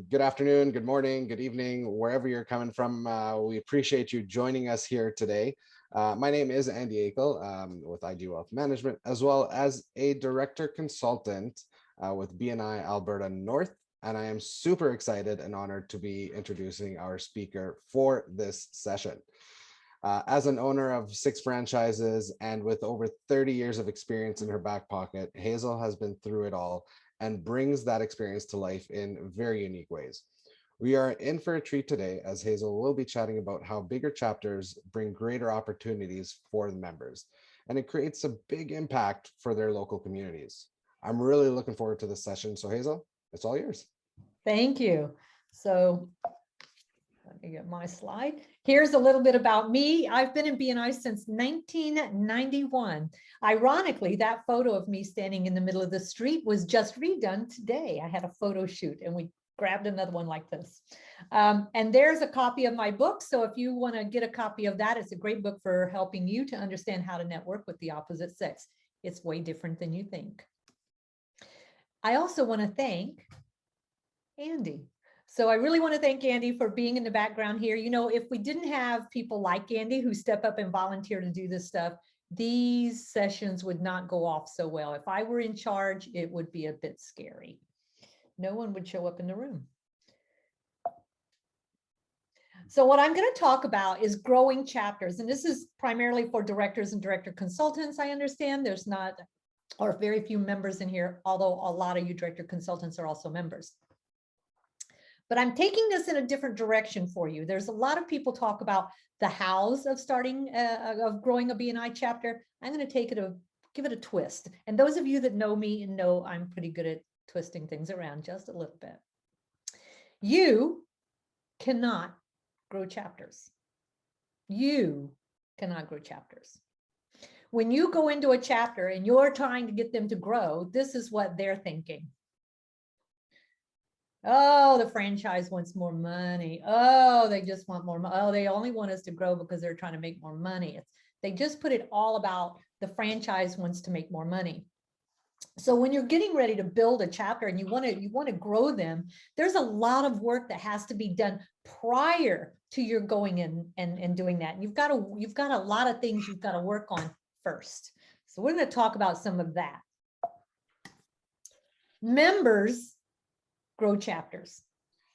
Good afternoon, good morning, good evening, wherever you're coming from. We appreciate you joining us here today. My name is Andy Hazel with IG Wealth Management, as well as a director consultant with BNI Alberta North. And I am super excited and honored to be introducing our speaker for this session. As an owner of 6 franchises and with over 30 years of experience in her back pocket, Hazel has been through it all and brings that experience to life in very unique ways. We are in for a treat today, as Hazel will be chatting about how bigger chapters bring greater opportunities for the members, and it creates a big impact for their local communities. I'm really looking forward to this session. So Hazel, it's all yours. Thank you. So let me get my slide. Here's a little bit about me. I've been in BNI since 1991. Ironically, that photo of me standing in the middle of the street was just redone today. I had a photo shoot and we grabbed another one like this. And there's a copy of my book. So if you want to get a copy of that, it's a great book for helping you to understand how to network with the opposite sex. It's way different than you think. I also want to thank Andy. So I really want to thank Andy for being in the background here. You know, if we didn't have people like Andy who step up and volunteer to do this stuff, these sessions would not go off so well. If I were in charge, it would be a bit scary. No one would show up in the room. So what I'm going to talk about is growing chapters. And this is primarily for directors and director consultants. I understand there's not, or very few members in here, although a lot of you director consultants are also members. But I'm taking this in a different direction for you. There's a lot of people talk about the hows of starting, of growing a BNI chapter. I'm going to take it, give it a twist. And those of you that know me and know I'm pretty good at twisting things around just a little bit. You cannot grow chapters. You cannot grow chapters. When you go into a chapter and you're trying to get them to grow, this is what they're thinking. Oh, the franchise wants more money. Oh, they just want more money. Oh, they only want us to grow because they're trying to make more money. They just put it all about the franchise wants to make more money. So when you're getting ready to build a chapter and you want to grow them, there's a lot of work that has to be done prior to your going in and doing that. And you've got a lot of things you've got to work on first. So we're going to talk about some of that. Members grow chapters.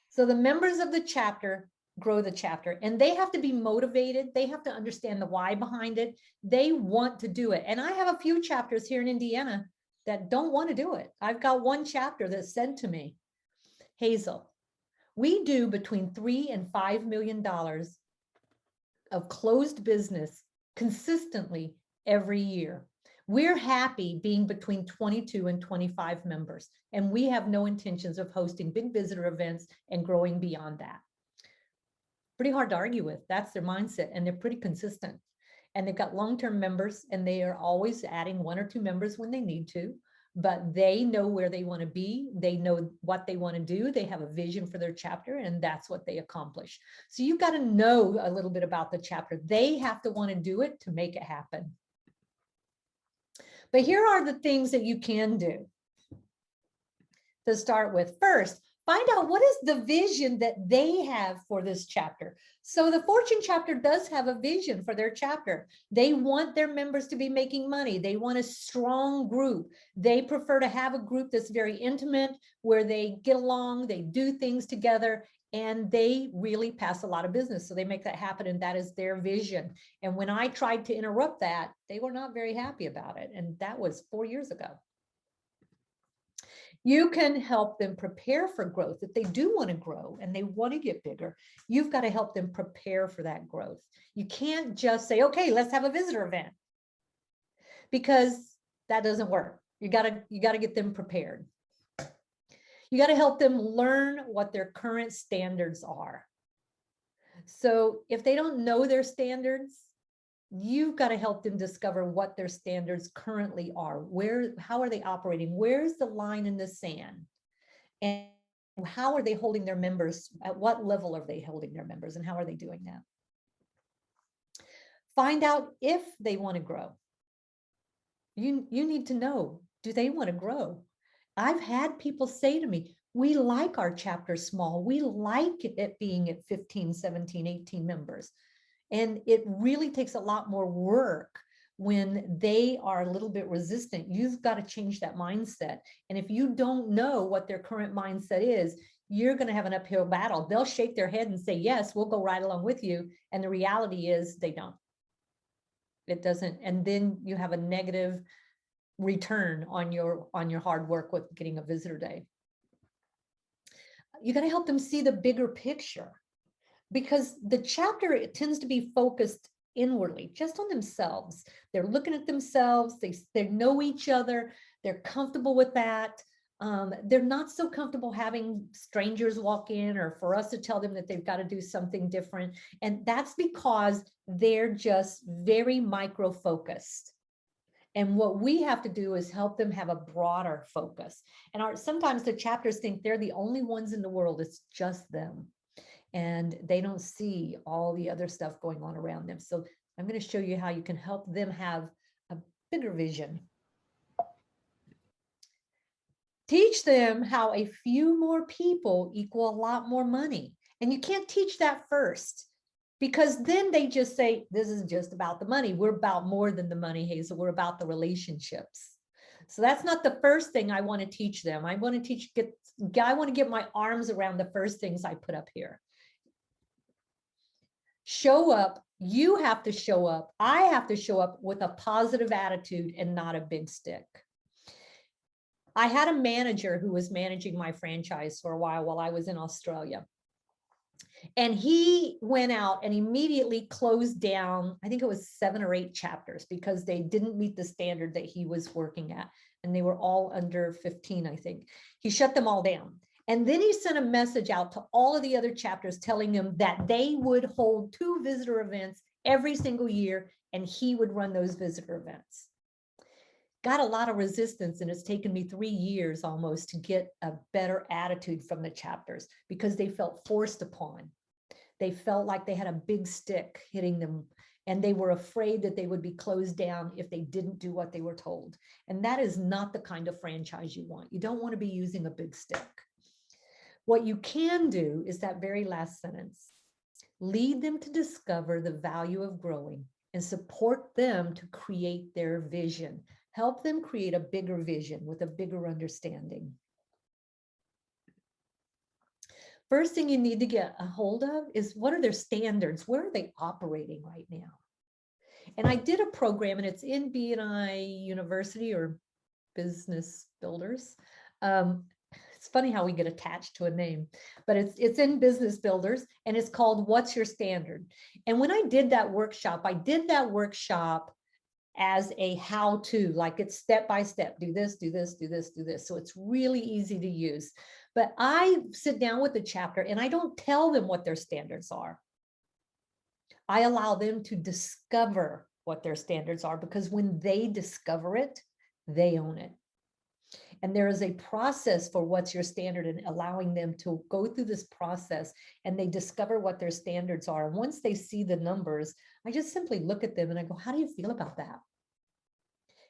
So the members of the chapter grow the chapter, and they have to be motivated. They have to understand the why behind it. They want to do it. And I have a few chapters here in Indiana that don't want to do it. I've got one chapter that said to me, Hazel, we do between $3 and $5 million of closed business consistently every year. We're happy being between 22 and 25 members, and we have no intentions of hosting big visitor events and growing beyond that. Pretty hard to argue with. That's their mindset, and they're pretty consistent. And they've got long-term members, and they are always adding 1 or 2 members when they need to, but they know where they want to be. They know what they want to do. They have a vision for their chapter, and that's what they accomplish. So you've got to know a little bit about the chapter. They have to want to do it to make it happen. But here are the things that you can do to start with. First, find out what is the vision that they have for this chapter. So the Fortune chapter does have a vision for their chapter. They want their members to be making money. They want a strong group. They prefer to have a group that's very intimate, where they get along, they do things together, and they really pass a lot of business. So they make that happen, and that is their vision. And when I tried to interrupt that, they were not very happy about it. And that was 4 years ago. You can help them prepare for growth. If they do want to grow and they want to get bigger, you've got to help them prepare for that growth. You can't just say, okay, let's have a visitor event, because that doesn't work. You got to get them prepared. You got to help them learn what their current standards are. So if they don't know their standards, you've got to help them discover what their standards currently are. How are they operating? Where's the line in the sand? And how are they holding their members? At what level are they holding their members? And how are they doing that? Find out if they want to grow. You need to know, do they want to grow? I've had people say to me, We like our chapter small. We like it being at 15, 17, 18 members. And it really takes a lot more work when they are a little bit resistant. You've got to change that mindset. And if you don't know what their current mindset is, you're going to have an uphill battle. They'll shake their head and say, yes, we'll go right along with you. And the reality is they don't. It doesn't. And then you have a negative return on your hard work with getting a visitor day. You got to help them see the bigger picture, because the chapter, it tends to be focused inwardly, just on themselves. They're looking at themselves. They know each other. They're comfortable with that. They're not so comfortable having strangers walk in or for us to tell them that they've got to do something different. And that's because they're just very micro focused. And what we have to do is help them have a broader focus. And sometimes the chapters think they're the only ones in the world. It's just them. And they don't see all the other stuff going on around them. So I'm going to show you how you can help them have a bigger vision. Teach them how a few more people equal a lot more money. And you can't teach that first, because then they just say, this is just about the money. We're about more than the money, Hazel. We're about the relationships. So that's not the first thing I want to teach them. I want to I want to get my arms around the first things I put up here. Show up. You have to show up. I have to show up with a positive attitude and not a big stick. I had a manager who was managing my franchise for a while I was in Australia. And he went out and immediately closed down, I think it was 7 or 8 chapters, because they didn't meet the standard that he was working at. And they were all under 15, I think. He shut them all down. And then he sent a message out to all of the other chapters telling them that they would hold 2 visitor events every single year, and he would run those visitor events. Got a lot of resistance, and it's taken me 3 years almost to get a better attitude from the chapters, because they felt forced upon. They felt like they had a big stick hitting them, and they were afraid that they would be closed down if they didn't do what they were told. And that is not the kind of franchise you want. You don't want to be using a big stick. What you can do is that very last sentence. Lead them to discover the value of growing and support them to create their vision. Help them create a bigger vision with a bigger understanding. First thing you need to get a hold of is, what are their standards? Where are they operating right now? And I did a program, and it's in BNI University, or Business Builders. It's funny how we get attached to a name, but it's in Business Builders, and it's called What's Your Standard? And when I did that workshop as a how-to, like it's step by step, do this, do this, do this, do this. So it's really easy to use. But I sit down with the chapter and I don't tell them what their standards are. I allow them to discover what their standards are, because when they discover it, they own it. And there is a process for what's your standard, and allowing them to go through this process, and they discover what their standards are. And once they see the numbers, I just simply look at them and I go, how do you feel about that?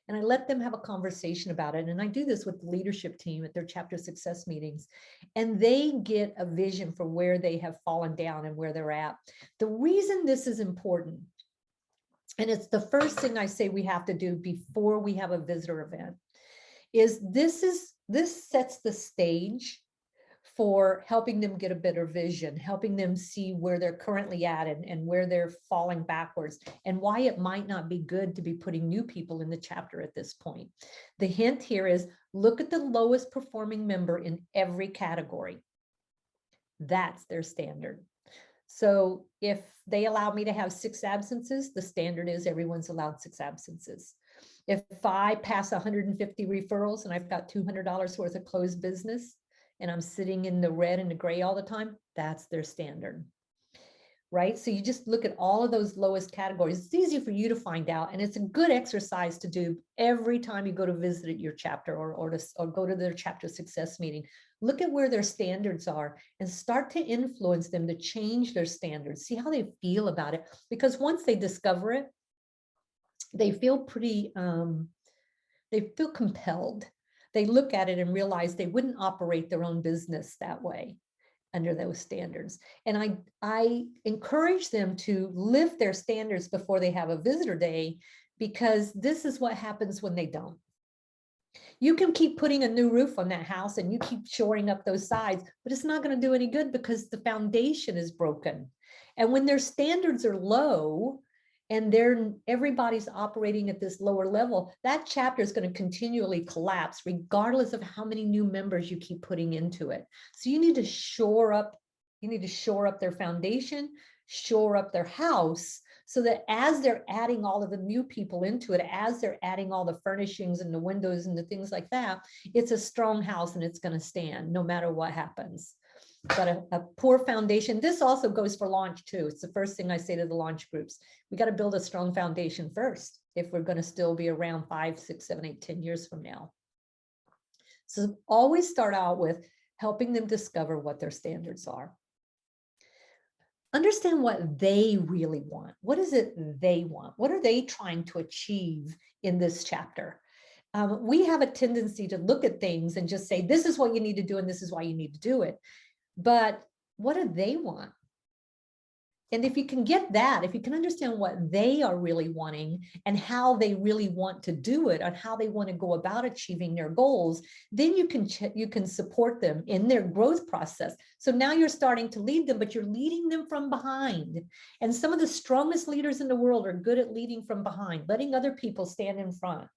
And I let them have a conversation about it. And I do this with the leadership team at their chapter success meetings. And they get a vision for where they have fallen down and where they're at. The reason this is important, and it's the first thing I say we have to do before we have a visitor event, is this sets the stage for helping them get a better vision, helping them see where they're currently at and where they're falling backwards, and why it might not be good to be putting new people in the chapter at this point. The hint here is, look at the lowest performing member in every category. That's their standard. So if they allow me to have 6 absences, the standard is everyone's allowed 6 absences. If I pass 150 referrals and I've got $200 worth of closed business, and I'm sitting in the red and the gray all the time, that's their standard, right? So you just look at all of those lowest categories. It's easy for you to find out, and it's a good exercise to do every time you go to visit your chapter or go to their chapter success meeting. Look at where their standards are and start to influence them to change their standards. See how they feel about it, because once they discover it, they feel pretty, they feel compelled. They look at it and realize they wouldn't operate their own business that way under those standards. And I encourage them to lift their standards before they have a visitor day, because this is what happens when they don't. You can keep putting a new roof on that house and you keep shoring up those sides, but it's not going to do any good because the foundation is broken. And when their standards are low and everybody's operating at this lower level, that chapter is going to continually collapse regardless of how many new members you keep putting into it. So you need to shore up their foundation, shore up their house, so that as they're adding all of the new people into it, as they're adding all the furnishings and the windows and the things like that, it's a strong house and it's going to stand no matter what happens. But a poor foundation, this also goes for launch too. It's the first thing I say to the launch groups. We got to build a strong foundation first if we're going to still be around 5, 6, 7, 8, 10 years from now. So always start out with helping them discover what their standards are. Understand what they really want. What is it they want? What are they trying to achieve in this chapter? We have a tendency to look at things and just say, this is what you need to do and this is why you need to do it. But what do they want? And if you can get that, if you can understand what they are really wanting and how they really want to do it and how they want to go about achieving their goals, then you can support them in their growth process. So now you're starting to lead them, but you're leading them from behind. And some of the strongest leaders in the world are good at leading from behind, letting other people stand in front.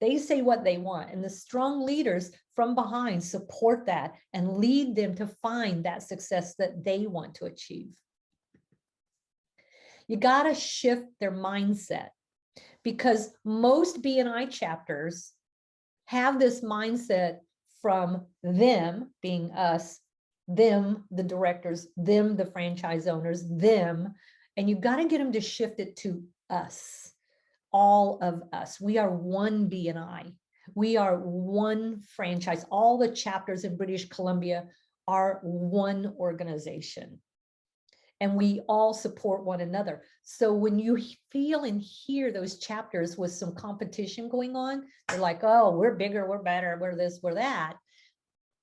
They say what they want, and the strong leaders from behind support that and lead them to find that success that they want to achieve. You got to shift their mindset, because most BNI chapters have this mindset from them, being us, them, the directors, them, the franchise owners, them, and you got to get them to shift it to us, all of us. We are one BNI. We are one franchise. All the chapters in British Columbia are one organization. And we all support one another. So when you feel and hear those chapters with some competition going on, they're like, oh, we're bigger, we're better, we're this, we're that.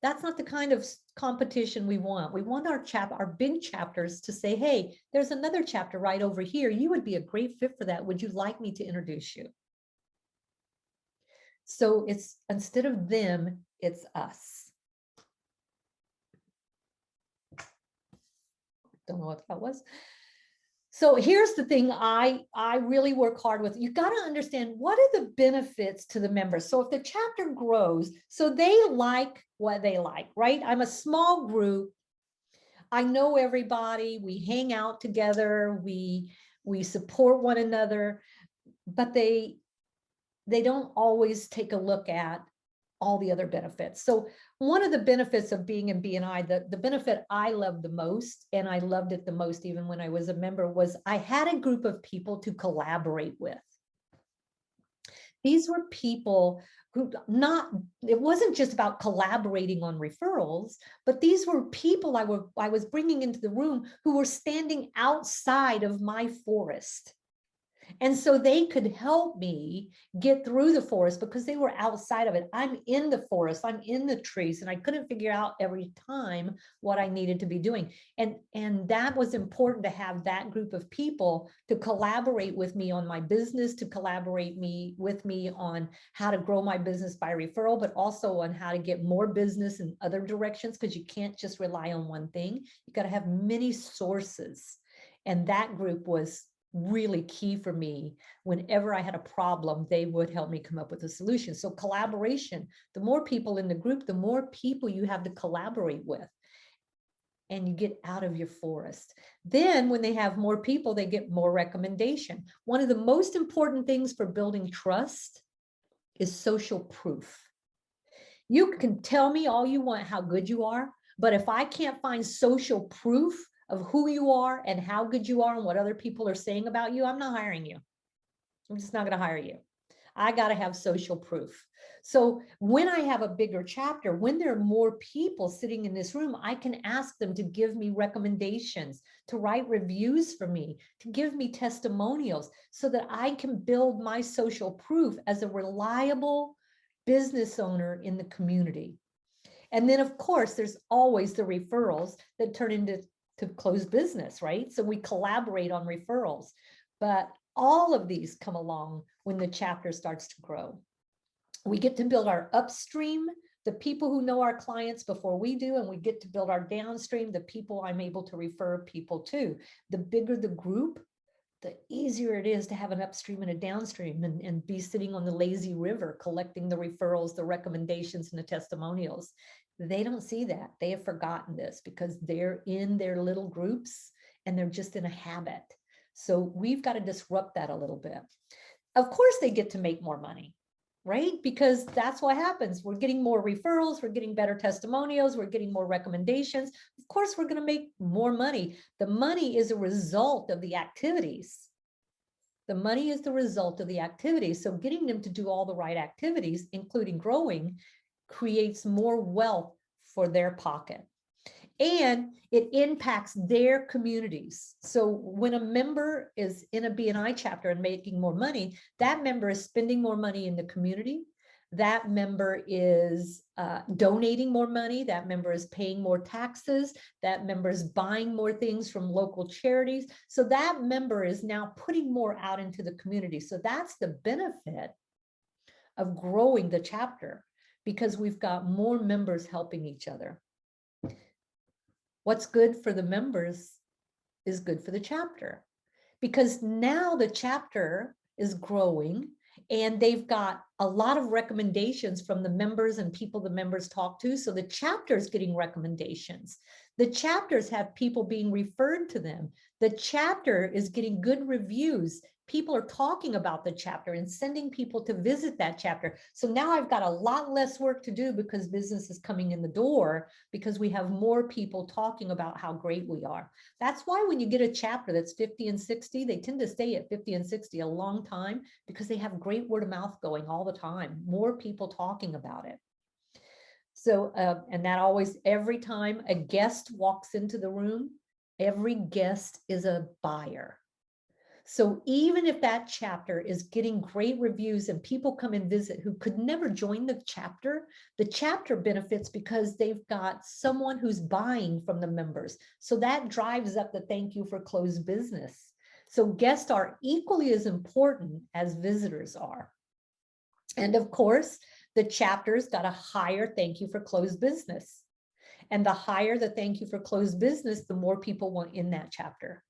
That's not the kind of competition we want. We want our big chapters to say, hey, there's another chapter right over here. You would be a great fit for that. Would you like me to introduce you? So it's, instead of them, it's us. Don't know what that was. So here's the thing I really work hard with. You got to understand, what are the benefits to the members? So if the chapter grows, so they like what they like, right? I'm a small group. I know everybody. We hang out together. We support one another, but they don't always take a look at all the other benefits. So one of the benefits of being in BNI, the benefit I loved the most, and I loved it the most even when I was a member, was I had a group of people to collaborate with. These were people who it wasn't just about collaborating on referrals, but these were people I was bringing into the room who were standing outside of my forest. And so they could help me get through the forest because they were outside of it. I'm in the forest, I'm in the trees, and I couldn't figure out every time what I needed to be doing. And that was important, to have that group of people to collaborate with me on my business, to collaborate with me on how to grow my business by referral, but also on how to get more business in other directions, because you can't just rely on one thing. You got to have many sources. And that group was really key for me. Whenever I had a problem, they would help me come up with a solution. So collaboration, the more people in the group, the more people you have to collaborate with, and you get out of your forest. Then when they have more people, they get more recommendation. One of the most important things for building trust is social proof. You can tell me all you want how good you are, but if I can't find social proof of who you are and how good you are and what other people are saying about you, I'm not hiring you. I'm just not going to hire you. I got to have social proof. So when I have a bigger chapter, when there are more people sitting in this room, I can ask them to give me recommendations, to write reviews for me, to give me testimonials, so that I can build my social proof as a reliable business owner in the community. And then, of course, there's always the referrals that turn into closed business, right? So we collaborate on referrals. But all of these come along when the chapter starts to grow. We get to build our upstream, the people who know our clients before we do, and we get to build our downstream, the people I'm able to refer people to. The bigger the group, the easier it is to have an upstream and a downstream and be sitting on the lazy river collecting the referrals, the recommendations, and the testimonials. They don't see that. They have forgotten this because they're in their little groups and they're just in a habit. So we've got to disrupt that a little bit. Of course, they get to make more money, right? Because that's what happens. We're getting more referrals, we're getting better testimonials, we're getting more recommendations. Of course, we're going to make more money. The money is a result of the activities. The money is the result of the activities. So getting them to do all the right activities, including growing, creates more wealth for their pocket. And it impacts their communities. So when a member is in a BNI chapter and making more money, that member is spending more money in the community. That member is donating more money. That member is paying more taxes. That member is buying more things from local charities. So that member is now putting more out into the community. So that's the benefit of growing the chapter, because we've got more members helping each other. What's good for the members is good for the chapter, because now the chapter is growing and they've got a lot of recommendations from the members and people the members talk to. So the chapter is getting recommendations. The chapters have people being referred to them. The chapter is getting good reviews. People are talking about the chapter and sending people to visit that chapter. So now I've got a lot less work to do because business is coming in the door, because we have more people talking about how great we are. That's why when you get a chapter that's 50 and 60, they tend to stay at 50 and 60 a long time, because they have great word of mouth going all the time, more people talking about it. So, and that always, every time a guest walks into the room, every guest is a buyer. So even if that chapter is getting great reviews and people come and visit who could never join the chapter benefits because they've got someone who's buying from the members. So that drives up the thank you for closed business. So guests are equally as important as visitors are. And of course, the chapter's got a higher thank you for closed business. And the higher the thank you for closed business, the more people want in that chapter,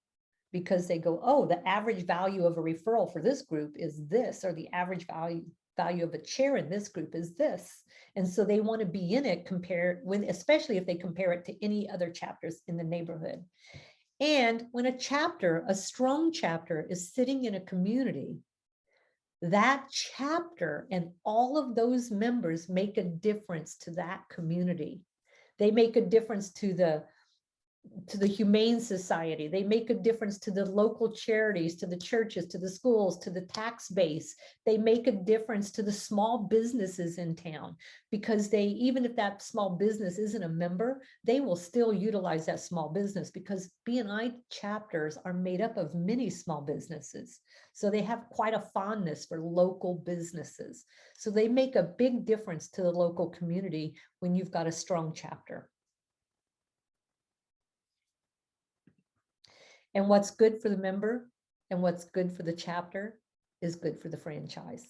because they go, oh, the average value of a referral for this group is this, or the average value of a chair in this group is this. And so they want to be in it, especially if they compare it to any other chapters in the neighborhood. And when a chapter, a strong chapter, is sitting in a community, that chapter and all of those members make a difference to that community. They make a difference to the Humane Society. They make a difference to the local charities, to the churches, to the schools, to the tax base. They make a difference to the small businesses in town, because even if that small business isn't a member, they will still utilize that small business, because BNI chapters are made up of many small businesses. So they have quite a fondness for local businesses. So they make a big difference to the local community when you've got a strong chapter. And what's good for the member and what's good for the chapter is good for the franchise.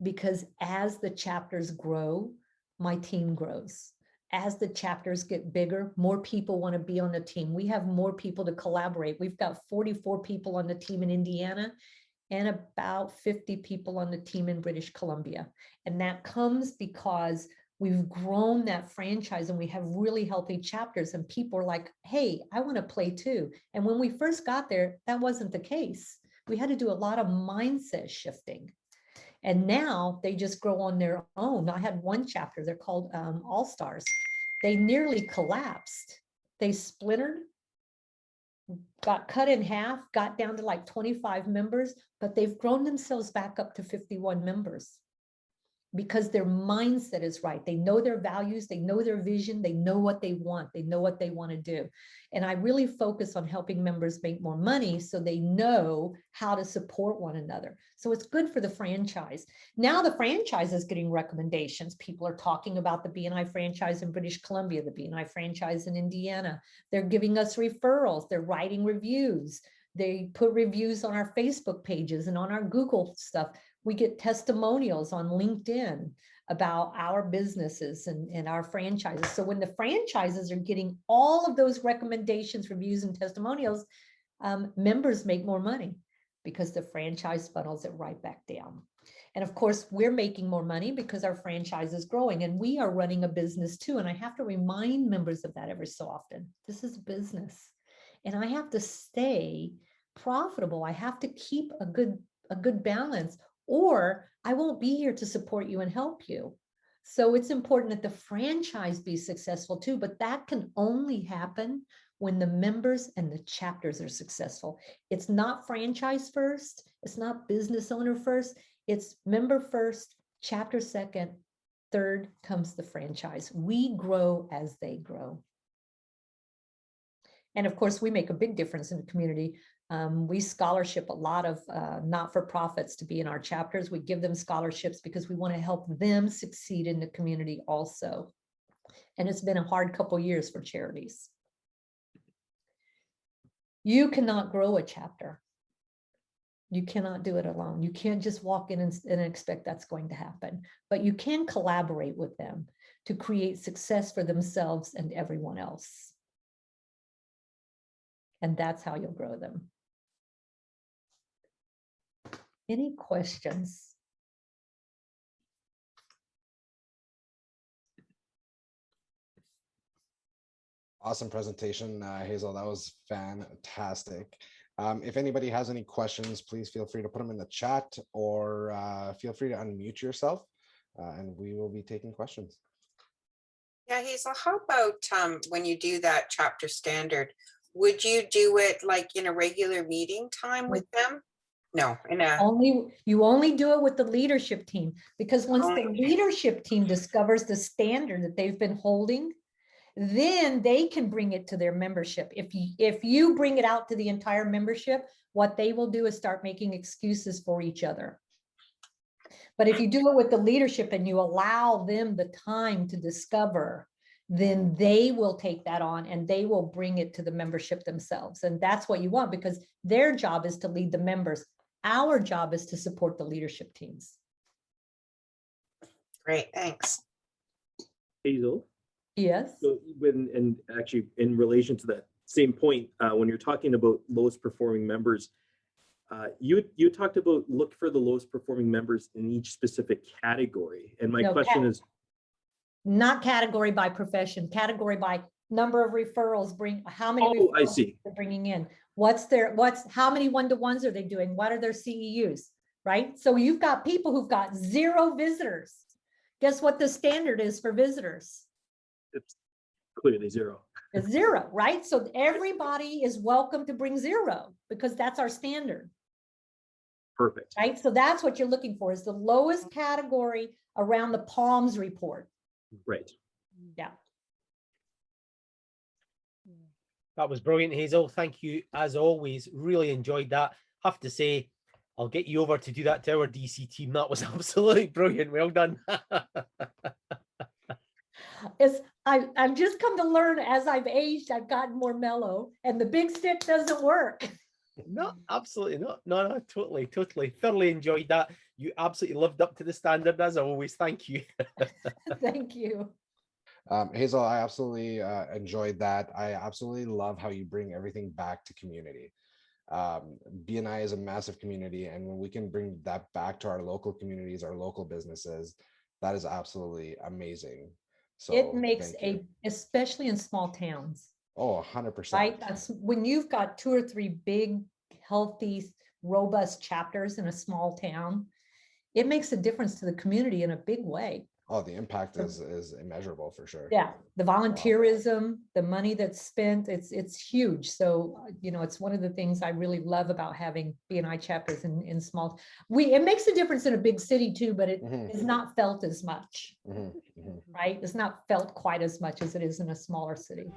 Because as the chapters grow, my team grows. As the chapters get bigger, more people want to be on the team. We have more people to collaborate. We've got 44 people on the team in Indiana and about 50 people on the team in British Columbia. And that comes because we've grown that franchise and we have really healthy chapters, and people are like, hey, I want to play too. And when we first got there, that wasn't the case. We had to do a lot of mindset shifting. And now they just grow on their own. I had one chapter, they're called All Stars. They nearly collapsed. They splintered, got cut in half, got down to like 25 members, but they've grown themselves back up to 51 members. because their mindset is right. They know their values, they know their vision, they know what they want, they know what they want to do. And I really focus on helping members make more money so they know how to support one another. So it's good for the franchise. Now the franchise is getting recommendations. People are talking about the BNI franchise in British Columbia, the BNI franchise in Indiana. They're giving us referrals. They're writing reviews. They put reviews on our Facebook pages and on our Google stuff. We get testimonials on LinkedIn about our businesses and our franchises. So when the franchises are getting all of those recommendations, reviews, and testimonials, members make more money because the franchise funnels it right back down. And of course, we're making more money because our franchise is growing and we are running a business too. And I have to remind members of that every so often. This is business and I have to stay profitable. I have to keep a good balance, or I won't be here to support you and help you. So it's important that the franchise be successful too, but that can only happen when the members and the chapters are successful. It's not franchise first. It's not business owner first. It's member first, chapter second, third comes the franchise. We grow as they grow. And of course, we make a big difference in the community. We scholarship a lot of not-for-profits to be in our chapters. We give them scholarships because we want to help them succeed in the community also. And it's been a hard couple years for charities. You cannot grow a chapter. You cannot do it alone. You can't just walk in and expect that's going to happen, but you can collaborate with them to create success for themselves and everyone else. And that's how you'll grow them. Any questions? Awesome presentation, Hazel. That was fantastic. If anybody has any questions, please feel free to put them in the chat or feel free to unmute yourself and we will be taking questions. Yeah, Hazel, how about when you do that chapter standard, would you do it like in a regular meeting time with them? No, you only do it with the leadership team, because once the leadership team discovers the standard that they've been holding, then they can bring it to their membership. If you bring it out to the entire membership, what they will do is start making excuses for each other. But if you do it with the leadership and you allow them the time to discover, then they will take that on and they will bring it to the membership themselves. And that's what you want, because their job is to lead the members. Our job is to support the leadership teams. Great, thanks. Hazel? Yes. So and actually in relation to that same point, when you're talking about lowest performing members, you talked about look for the lowest performing members in each specific category. And my question is, not category by profession, category by number of referrals, how many referrals I see. they're bringing in. How many one-to-ones are they doing? What are their CEUs, right? So you've got people who've got 0 visitors. Guess what the standard is for visitors? It's clearly 0. It's 0, right? So everybody is welcome to bring 0 because that's our standard. Perfect. Right? So that's what you're looking for, is the lowest category around the PALMS report. Right. Yeah. That was brilliant, Hazel. Thank you, as always. Really enjoyed that. Have to say, I'll get you over to do that to our DC team. That was absolutely brilliant. Well done. I've just come to learn as I've aged, I've gotten more mellow, and the big stick doesn't work. No, absolutely not. No, totally. Thoroughly enjoyed that. You absolutely lived up to the standard, as always. Thank you. Thank you. Hazel, I absolutely enjoyed that. I absolutely love how you bring everything back to community. BNI is a massive community, and when we can bring that back to our local communities, our local businesses, that is absolutely amazing. So it makes especially in small towns. Oh, 100%. Right? That's when you've got 2 or 3 big, healthy, robust chapters in a small town, it makes a difference to the community in a big way. Oh, the impact is immeasurable for sure. Yeah, the volunteerism, the money that's spent, it's huge. So, it's one of the things I really love about having BNI chapters in small. It makes a difference in a big city too, but it is not felt as much, right? It's not felt quite as much as it is in a smaller city.